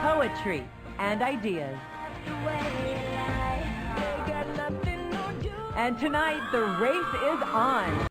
poetry, and ideas. And tonight, the race is on.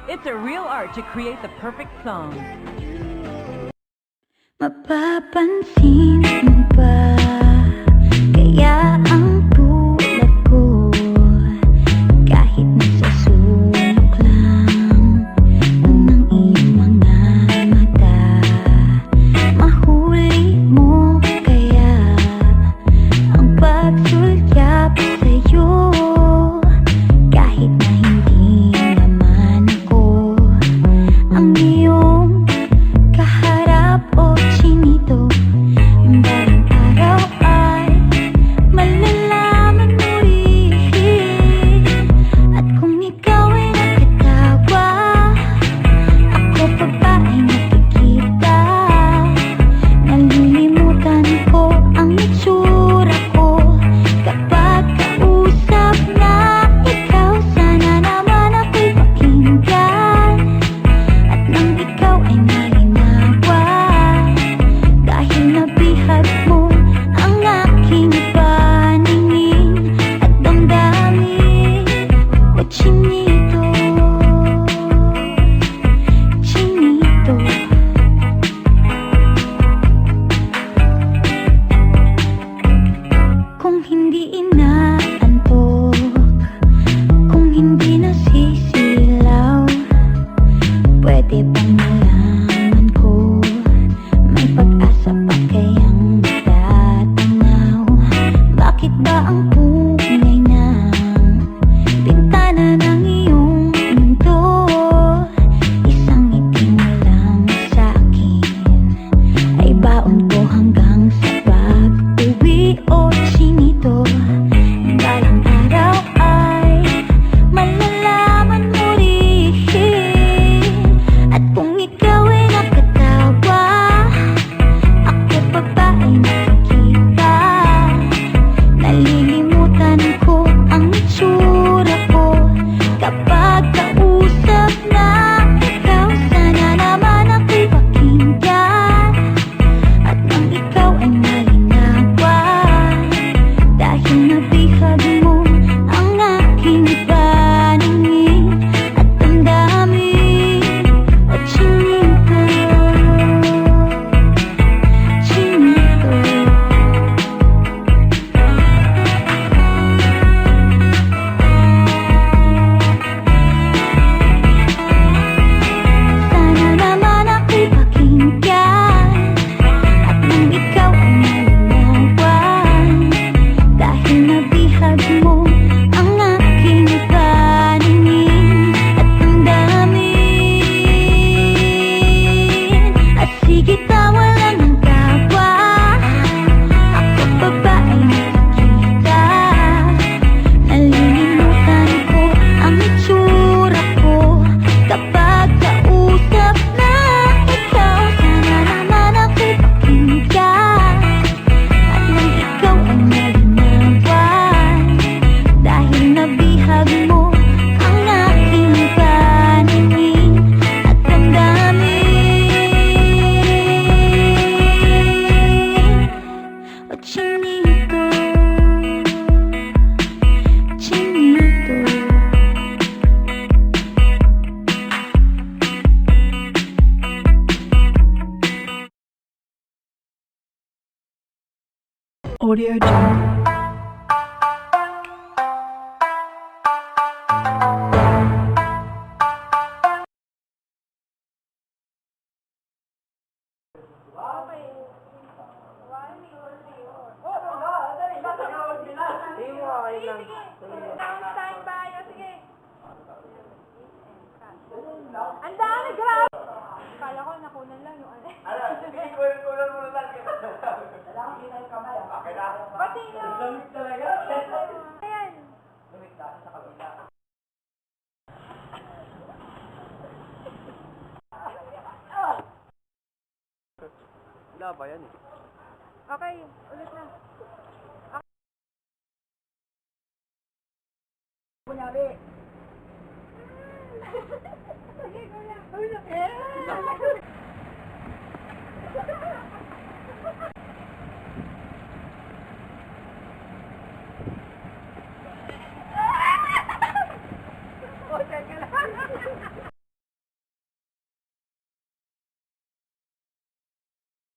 It's a real art to create the perfect song. Mapapansin mo ba kaya ang tulad ko kahit nasa sulok lang ng iyong mga mata, mahuli mo kaya ang pagsulyap sa'yo kahit na hindi naman ako ang iyong kaharap o chinito. nabihag mo ang aking paningin at damdamin. O chinito, chinito. Kung hindi inaantok, kung hindi nasisilaw, pwede bang malaman ko may pag-asa pa kayang matatanaw? Bakit ba ang pungay ng bintana ng iyong mundo isang ngiti mo lang sa'kin ay baon ko hanggang sa pag-uwi? O chinito, balang araw ay malalaman mo rin. At kung ikaw ay nakatawa, ako pa ba ay nakikita? Nalilimutan ko ang itsura ko kapag kausap na ikaw. Sana naman ako'y pakinggan at nang ikaw ay malinawan, dahil nabihag mo ang aking paningin at damdamin. O chinito, chinito. Sana naman ako'y pakinggan at nang ikaw ay malinawan, dahil nabihag mo ang aking paningin at damdamin. At sige, tawa lang ang tawa, ako pa ba ay nakikita? Nalilimutan ko ang itsura ko kapag kausap na ikaw. Sana naman ako'y pakinggan at nang ikaw ay malinawan, dahil nabihag mo ang aking paningin at damdamin. O chinito, chinito. Audio Jungle. Ang dami, grabe! Kala ko nakunan lang yung ano. Kunan mo na lang. Pati yung... Ayan. Wala ba yan eh? Okay, ulit na.